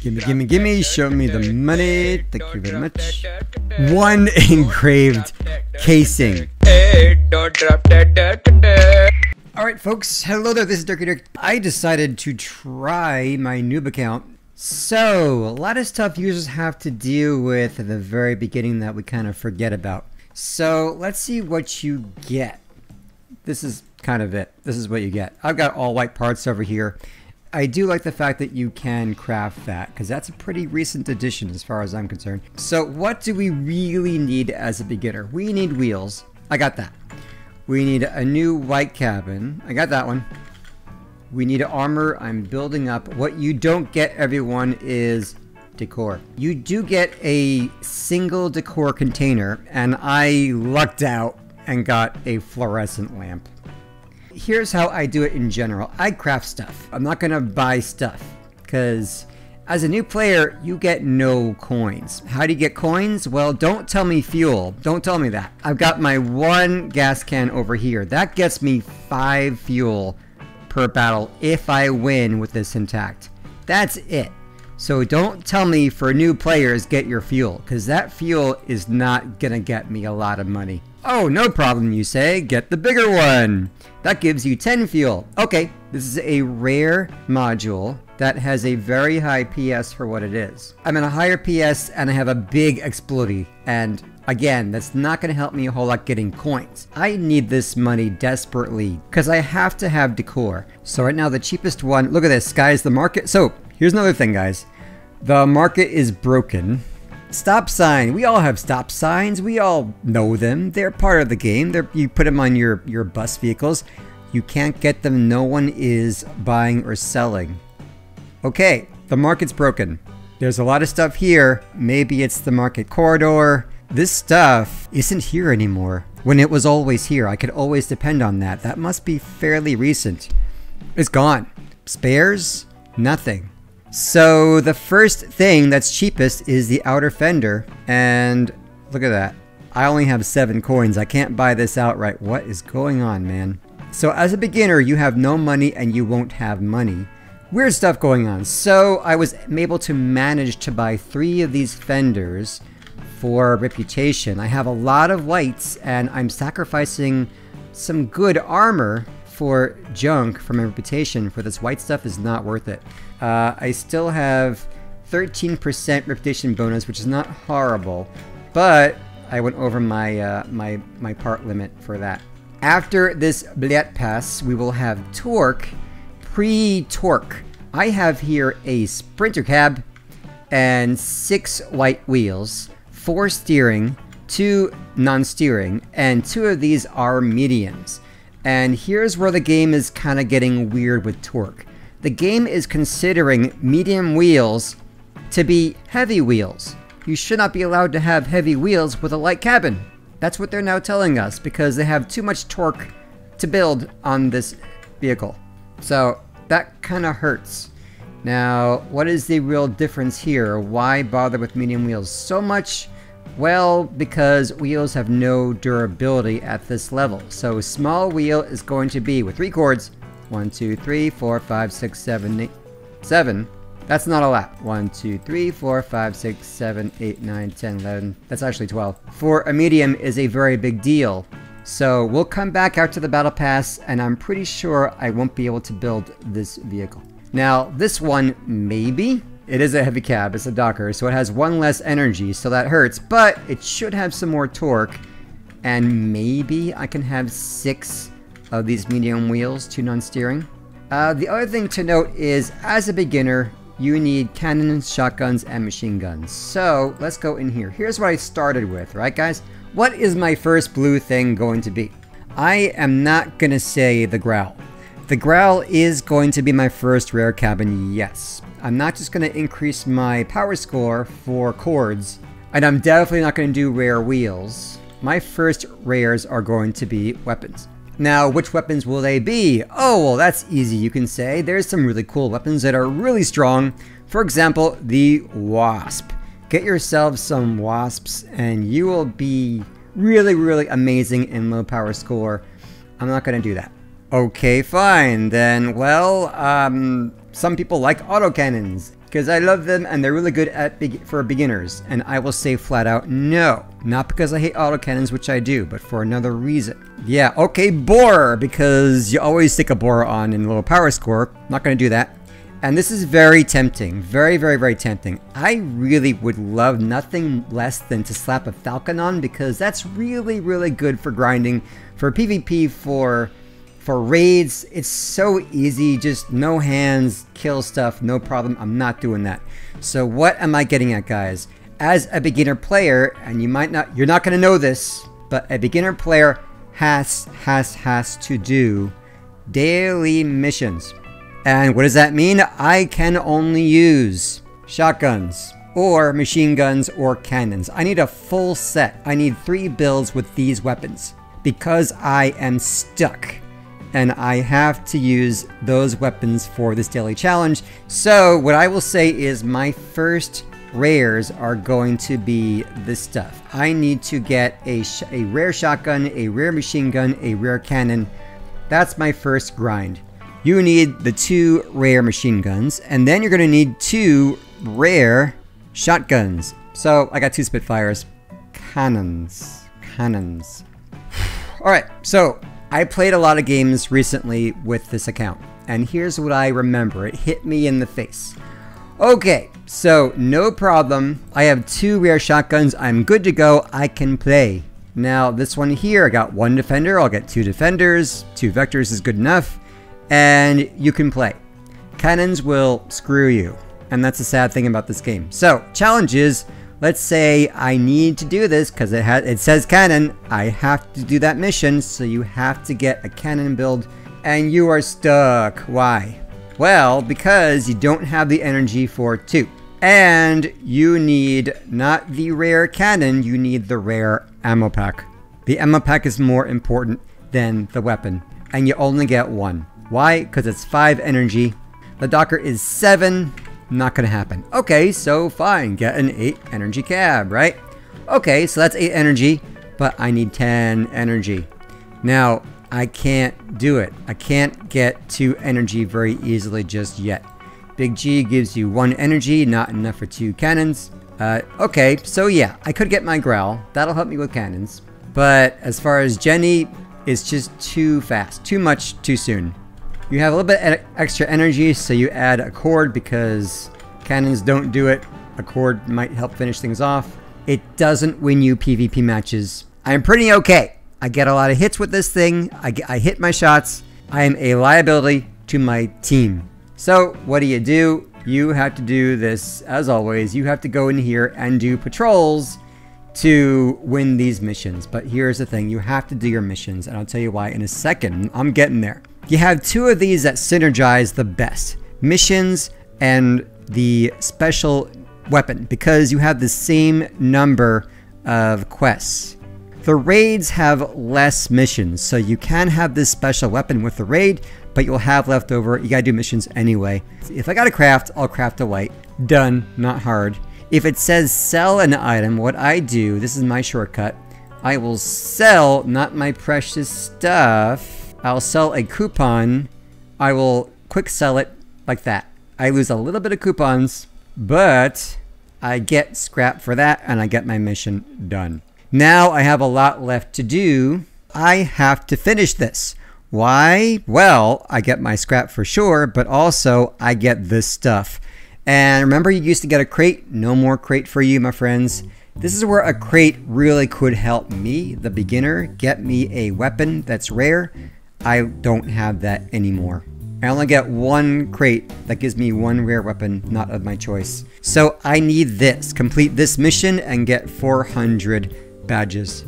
Gimme, show me the money. Thank you very much. One engraved casing. Alright folks, hello there, this is Dirk. I decided to try my noob account. So, a lot of stuff users have to deal with at the very beginning that we kind of forget about. So, let's see what you get. This is kind of it. This is what you get. I've got all white parts over here. I do like the fact that you can craft that, because that's a pretty recent addition as far as I'm concerned. So what do we really need as a beginner? We need wheels. I got that. We need a new white cabin. I got that one. We need armor. I'm building up. What you don't get, everyone, is decor. You do get a single decor container, and I lucked out and got a fluorescent lamp. Here's how I do it in general. I craft stuff. I'm not gonna buy stuff because as a new player, you get no coins. How do you get coins? Well, don't tell me fuel. Don't tell me that. I've got my one gas can over here. That gets me 5 fuel per battle if I win with this intact. That's it. So don't tell me for new players get your fuel, because that fuel is not gonna get me a lot of money. Oh, no problem, you say. Get the bigger one. That gives you 10 fuel. Okay, this is a rare module that has a very high PS for what it is. I'm in a higher PS and I have a big explodey. And again, that's not going to help me a whole lot getting coins. I need this money desperately because I have to have decor. So right now the cheapest one, look at this, sky's the market. So here's another thing, guys. The market is broken. Stop sign. We all have stop signs. We all know them. They're part of the game. You put them on your bus vehicles. You can't get them. No one is buying or selling. Okay, the market's broken. There's a lot of stuff here. Maybe it's the market corridor. This stuff isn't here anymore. When it was always here, I could always depend on that. That must be fairly recent. It's gone. Spares? Nothing. So the first thing that's cheapest is the outer fender, and look at that. I only have 7 coins. I can't buy this outright. What is going on, man? So as a beginner, you have no money and you won't have money. Weird stuff going on. So I was able to manage to buy 3 of these fenders for reputation. I have a lot of lights and I'm sacrificing some good armor for junk for my reputation. For this white stuff is not worth it. I still have 13% reputation bonus, which is not horrible, but I went over my my part limit for that. After this Blät Pass, we will have torque, pre-torque. I have here a sprinter cab and 6 white wheels, 4 steering, 2 non-steering, and 2 of these are mediums. And here's where the game is kind of getting weird with torque. The game is considering medium wheels to be heavy wheels. You should not be allowed to have heavy wheels with a light cabin. That's what they're now telling us because they have too much torque to build on this vehicle. So that kind of hurts. Now, what is the real difference here? Why bother with medium wheels so much? Well, because wheels have no durability at this level. So small wheel is going to be with 3 chords. 1, 2, 3, 4, 5, 6, 7, 8, 7. That's not a lap. 1, 2, 3, 4, 5, 6, 7, 8, 9, 10, 11. That's actually 12. For a medium is a very big deal. So we'll come back out to the battle pass and I'm pretty sure I won't be able to build this vehicle. Now this one, maybe. It is a heavy cab, it's a Docker, so it has 1 less energy, so that hurts, but it should have some more torque, and maybe I can have 6 of these medium wheels, 2 non-steering. The other thing to note is, as a beginner, you need cannons, shotguns, and machine guns. So, let's go in here. Here's what I started with, right guys? What is my first blue thing going to be? I am not gonna say the Growl. The Growl is going to be my first rare cabin, yes. I'm not just going to increase my power score for chords, and I'm definitely not going to do rare wheels. My first rares are going to be weapons. Now, which weapons will they be? Oh, well, that's easy, you can say. There's some really cool weapons that are really strong. For example, the Wasp. Get yourself some Wasps, and you will be really, really amazing in low power score. I'm not going to do that. Okay, fine, then, well, some people like autocannons. because I love them and they're really good for beginners. And I will say flat out, no. Not because I hate autocannons, which I do, but for another reason. Yeah, okay, borer, because you always stick a borer on in low power score. Not going to do that. And this is very tempting. Very, very, very tempting. I really would love nothing less than to slap a falcon on, because that's really, really good for grinding, for PvP, for raids. It's so easy, just no hands, kill stuff, no problem. I'm not doing that. So what am I getting at, guys? As a beginner player, and you're not going to know this, but a beginner player has to do daily missions. And what does that mean? I can only use shotguns or machine guns or cannons. I need a full set. I need 3 builds with these weapons because I am stuck. And I have to use those weapons for this daily challenge. So what I will say is my first rares are going to be this stuff. I need to get a rare shotgun, a rare machine gun, a rare cannon. That's my first grind. You need the 2 rare machine guns, and then you're going to need 2 rare shotguns. So I got 2 Spitfires. Cannons. Alright, so I played a lot of games recently with this account, and here's what I remember. It hit me in the face. Okay, so no problem. I have 2 rare shotguns. I'm good to go. I can play. Now this one here, I got 1 defender. I'll get 2 defenders. 2 vectors is good enough. And you can play. Cannons will screw you. And that's the sad thing about this game. So, challenge is, let's say I need to do this because it says cannon. I have to do that mission, so you have to get a cannon build. And you are stuck. Why? Well, because you don't have the energy for 2. And you need not the rare cannon, you need the rare ammo pack. The ammo pack is more important than the weapon. And you only get 1. Why? Because it's 5 energy. The Docker is 7. Not going to happen. Okay, so fine. Get an 8 energy cab, right? Okay, so that's 8 energy, but I need 10 energy. Now, I can't do it. I can't get 2 energy very easily just yet. Big G gives you 1 energy, not enough for 2 cannons. Okay, so yeah, I could get my Growl. That'll help me with cannons. But as far as Jenny, it's just too fast. Too much, too soon. You have a little bit extra energy, so you add a cord because cannons don't do it. A cord might help finish things off. It doesn't win you PvP matches. I'm pretty okay. I get a lot of hits with this thing. I hit my shots. I am a liability to my team. So what do? You have to do this, as always. You have to go in here and do patrols to win these missions. But here's the thing. You have to do your missions, and I'll tell you why in a second. I'm getting there. You have 2 of these that synergize the best. Missions and the special weapon, because you have the same number of quests. The raids have less missions, so you can have this special weapon with the raid, but you'll have leftover. You gotta do missions anyway. If I gotta craft, I'll craft a light. Done, not hard. If it says sell an item, what I do, this is my shortcut, I will sell not my precious stuff. I'll sell a coupon. I will quick sell it like that. I lose a little bit of coupons, but I get scrap for that and I get my mission done. Now I have a lot left to do. I have to finish this. Why? Well, I get my scrap for sure, but also I get this stuff. And remember, you used to get a crate? No more crate for you, my friends. This is where a crate really could help me, the beginner, get me a weapon that's rare. I don't have that anymore. I only get 1 crate that gives me 1 rare weapon, not of my choice. So I need this. Complete this mission and get 400 badges.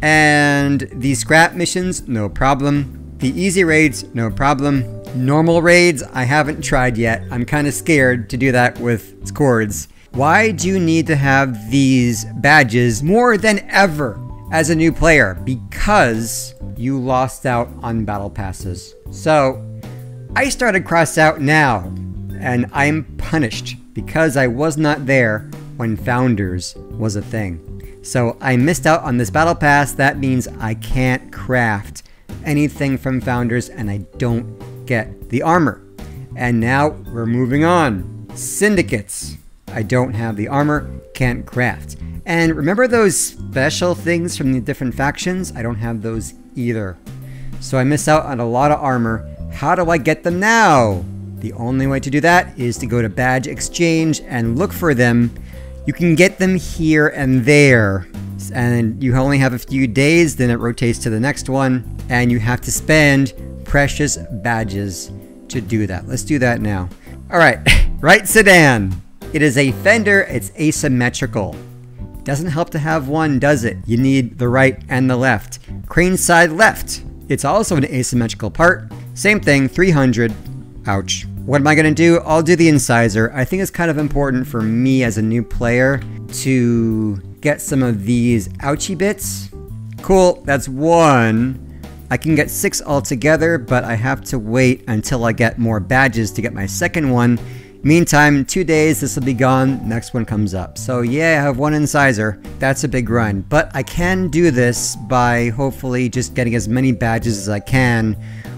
And the scrap missions, no problem. The easy raids, no problem. Normal raids, I haven't tried yet. I'm kind of scared to do that with cords. Why do you need to have these badges more than ever as a new player? Because you lost out on battle passes. So I started Crossout now, and I'm punished because I was not there when Founders was a thing. So I missed out on this battle pass. That means I can't craft anything from Founders and I don't get the armor. And now we're moving on. Syndicates. I don't have the armor, can't craft. And remember those special things from the different factions? I don't have those either. So I miss out on a lot of armor. How do I get them now? The only way to do that is to go to badge exchange and look for them. You can get them here and there. And you only have a few days, then it rotates to the next one. And you have to spend precious badges to do that. Let's do that now. All right, right sedan. It is a fender, it's asymmetrical. Doesn't help to have one, does it? You need the right and the left. Crane side left. It's also an asymmetrical part. Same thing, 300. Ouch. What am I gonna do? I'll do the incisor. I think it's kind of important for me as a new player to get some of these ouchie bits. Cool, that's one. I can get 6 altogether, but I have to wait until I get more badges to get my second one. Meantime, 2 days, this will be gone, next one comes up. So yeah, I have 1 incisor. That's a big run. But I can do this by hopefully just getting as many badges as I can,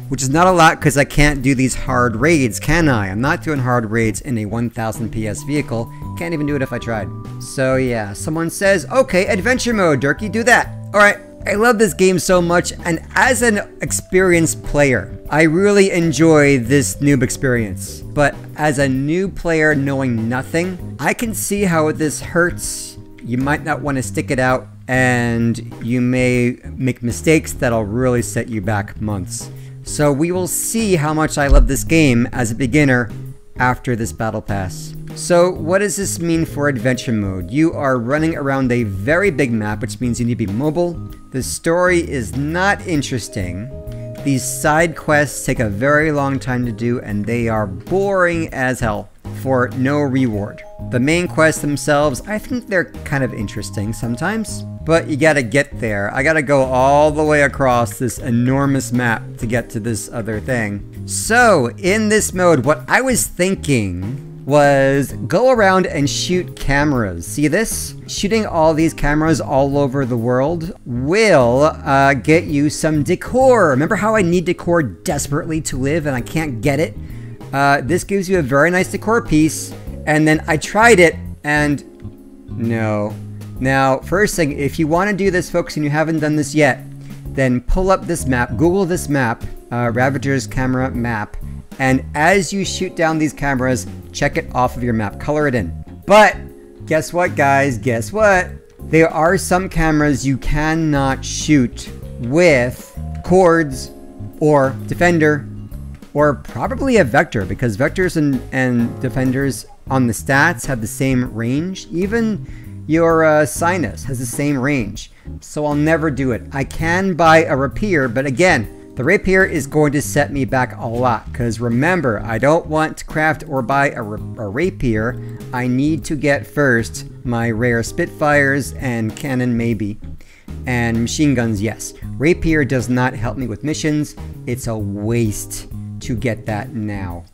which is not a lot because I can't do these hard raids, can I? I'm not doing hard raids in a 1000 PS vehicle. Can't even do it if I tried. So yeah, someone says, okay, adventure mode, Dirky, do that. All right. I love this game so much, and as an experienced player, I really enjoy this noob experience. But as a new player knowing nothing, I can see how this hurts. You might not want to stick it out, and you may make mistakes that'll really set you back months. So we will see how much I love this game as a beginner after this battle pass. So what does this mean for adventure mode? You are running around a very big map, which means you need to be mobile. The story is not interesting. These side quests take a very long time to do, and they are boring as hell for no reward. The main quests themselves, I think they're kind of interesting sometimes, but you gotta get there. I gotta go all the way across this enormous map to get to this other thing. So in this mode, what I was thinking was go around and shoot cameras. See this? Shooting all these cameras all over the world will get you some decor. Remember how I need decor desperately to live and I can't get it? This gives you a very nice decor piece, and then I tried it and no. Now, first thing, if you want to do this, folks, and you haven't done this yet, then pull up this map, Google this map, Ravager's camera map, and as you shoot down these cameras, check it off of your map, color it in. But guess what, guys? Guess what? There are some cameras you cannot shoot with cords or defender or probably a vector, because vectors and defenders on the stats have the same range. Even your sinus has the same range. So I'll never do it. I can buy a rapier, but again, the rapier is going to set me back a lot, because remember, I don't want to craft or buy a rapier. I need to get first my rare Spitfires and cannon maybe, and machine guns, yes. Rapier does not help me with missions. It's a waste to get that now.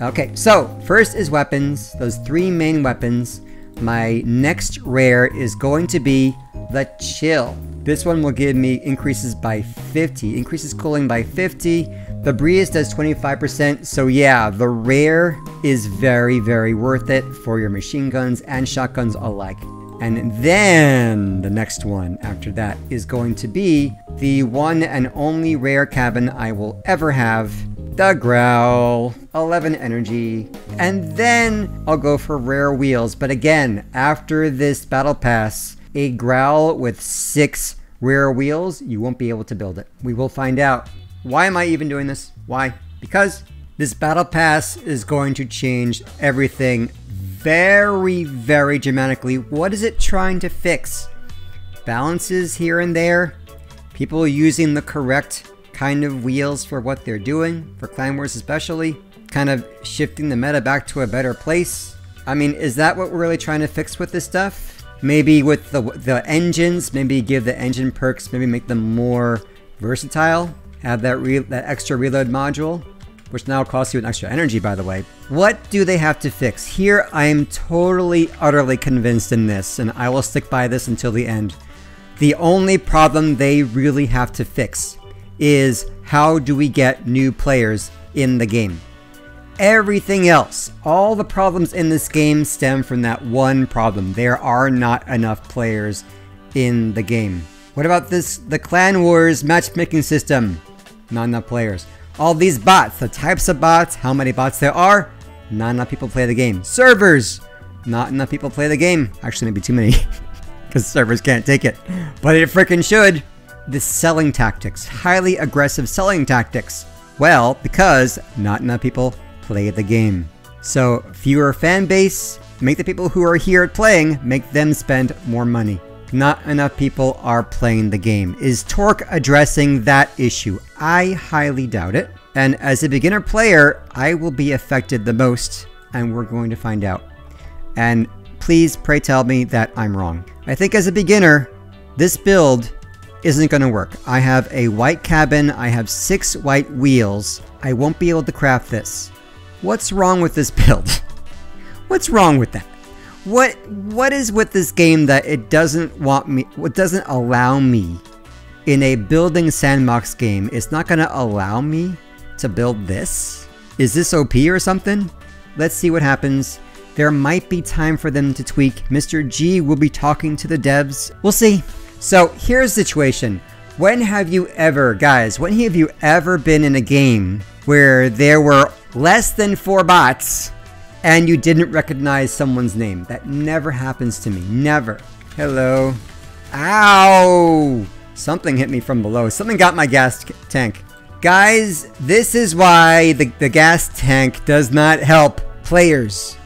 Okay, so first is weapons, those 3 main weapons. My next rare is going to be the Chill. This one will give me increases by 50, increases cooling by 50. The breeze does 25%, so yeah, the rare is very, very worth it for your machine guns and shotguns alike. And then the next one after that is going to be the one and only rare cabin I will ever have, the Growl, 11 energy, and then I'll go for rare wheels. But again, after this battle pass, a Growl with 6 rare wheels, you won't be able to build it. We will find out. Why am I even doing this? Why? Because this battle pass is going to change everything very, very dramatically. What is it trying to fix? Balances here and there, people using the correct kind of wheels for what they're doing, for Clan Wars especially, kind of shifting the meta back to a better place. I mean, is that what we're really trying to fix with this stuff? Maybe with the engines, maybe give the engine perks, maybe make them more versatile, have that extra reload module, which now costs you an extra energy, by the way. What do they have to fix? Here, I am totally, utterly convinced in this, and I will stick by this until the end. The only problem they really have to fix is how do we get new players in the game? Everything else, all the problems in this game stem from that one problem. There are not enough players in the game. What about the Clan Wars matchmaking system? Not enough players. All these bots, the types of bots, how many bots there are, not enough people play the game. Servers, not enough people play the game. Actually, maybe too many, because servers can't take it. But it freaking should. The selling tactics, highly aggressive selling tactics. Well, because not enough people play the game. So, fewer fan base, make the people who are here playing, make them spend more money. Not enough people are playing the game. Is Torque addressing that issue? I highly doubt it. And as a beginner player, I will be affected the most, and we're going to find out. And please, pray tell me that I'm wrong. I think as a beginner, this build isn't going to work. I have a white cabin, I have 6 white wheels. I won't be able to craft this. What's wrong with this build? What's wrong with that? What is with this game that it doesn't want me, what doesn't allow me in a building sandbox game? It's not going to allow me to build this? Is this OP or something? Let's see what happens. There might be time for them to tweak. Mr. G will be talking to the devs. We'll see. So here's the situation. When have you ever, guys, when have you ever been in a game where there were less than 4 bots and you didn't recognize someone's name? That never happens to me. Never. Hello. Ow! Something hit me from below. Something got my gas tank. Guys, this is why the gas tank does not help players.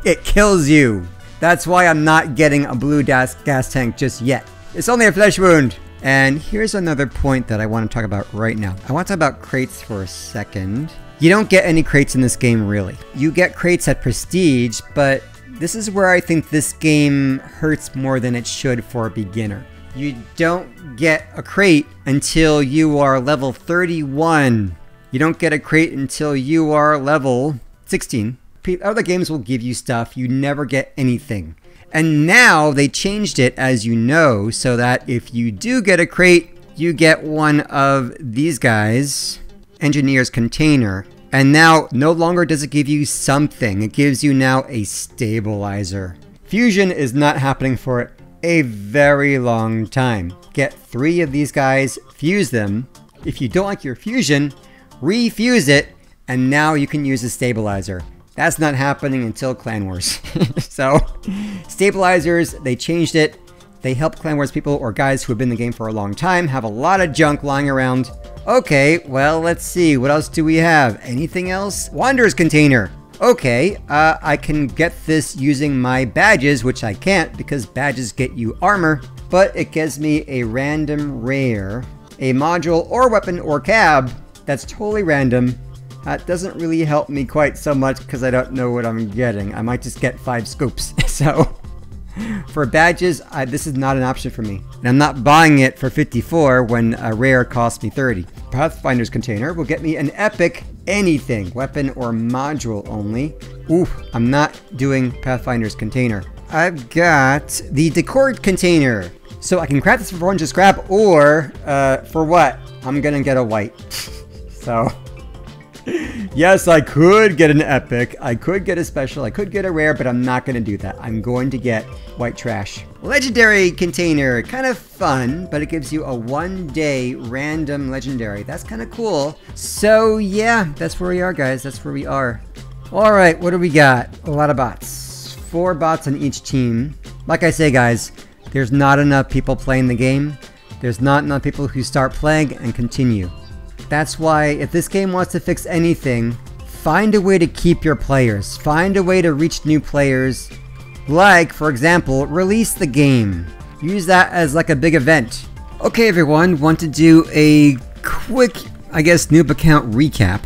It kills you. That's why I'm not getting a blue gas tank just yet. It's only a flesh wound. And here's another point that I want to talk about right now. I want to talk about crates for a second. You don't get any crates in this game, really. You get crates at Prestige, but this is where I think this game hurts more than it should for a beginner. You don't get a crate until you are level 31. You don't get a crate until you are level 16. Other games will give you stuff. You never get anything. And now they changed it, as you know, so that if you do get a crate, you get one of these guys, Engineer's Container. And now, no longer does it give you something. It gives you now a stabilizer. Fusion is not happening for a very long time. Get 3 of these guys, fuse them. If you don't like your fusion, refuse it, and now you can use a stabilizer. That's not happening until Clan Wars. So, stabilizers, they changed it. They help Clan Wars people or guys who have been in the game for a long time have a lot of junk lying around. Okay, well, let's see. What else do we have? Anything else? Wanderer's Container. Okay, I can get this using my badges, which I can't because badges get you armor, but it gives me a random rare, a module or weapon or cab that's totally random. That doesn't really help me quite so much because I don't know what I'm getting. I might just get 5 scoops. So, for badges, this is not an option for me. And I'm not buying it for 54 when a rare costs me 30. Pathfinder's Container will get me an epic anything, weapon or module only. Ooh, I'm not doing Pathfinder's Container. I've got the Decored Container. So I can craft this for 400 scrap or, for what? I'm gonna get a white. So... yes, I could get an epic, I could get a special, I could get a rare, but I'm not going to do that. I'm going to get white trash. Legendary Container, kind of fun, but it gives you a 1-day random legendary. That's kind of cool. So yeah, that's where we are, guys. That's where we are. Alright, what do we got? A lot of bots. 4 bots on each team. Like I say, guys, there's not enough people playing the game. There's not enough people who start playing and continue. That's why, if this game wants to fix anything, find a way to keep your players. Find a way to reach new players. Like, for example, release the game. Use that as like a big event. Okay, everyone, want to do a quick, I guess, noob account recap.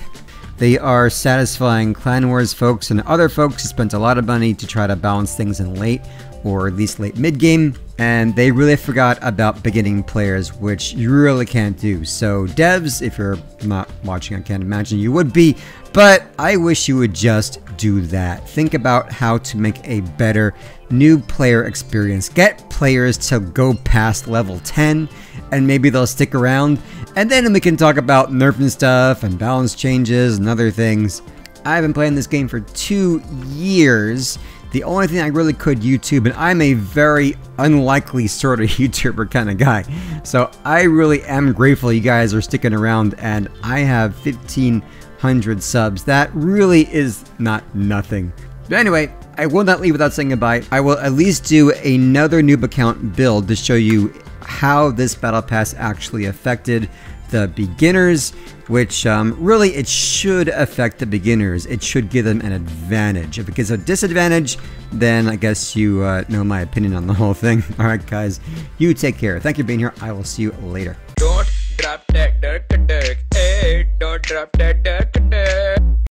They are satisfying Clan Wars folks and other folks who spent a lot of money to try to balance things in late, or at least late mid-game. And they really forgot about beginning players, which you really can't do. So devs, if you're not watching, I can't imagine you would be, but I wish you would just do that. Think about how to make a better new player experience. Get players to go past level 10, and maybe they'll stick around. And then we can talk about nerfing stuff and balance changes and other things. I've been playing this game for 2 years. The only thing I really could YouTube, and I'm a very unlikely sort of YouTuber kind of guy. So I really am grateful you guys are sticking around, and I have 1,500 subs. That really is not nothing. But anyway, I will not leave without saying goodbye. I will at least do another noob account build to show you how this battle pass actually affected the beginners, which really it should affect the beginners. It should give them an advantage. If it gives a disadvantage, then I guess you know my opinion on the whole thing. Alright guys, you take care. Thank you for being here. I will see you later. Don't drop that Dirk, hey, don't drop that Dirk.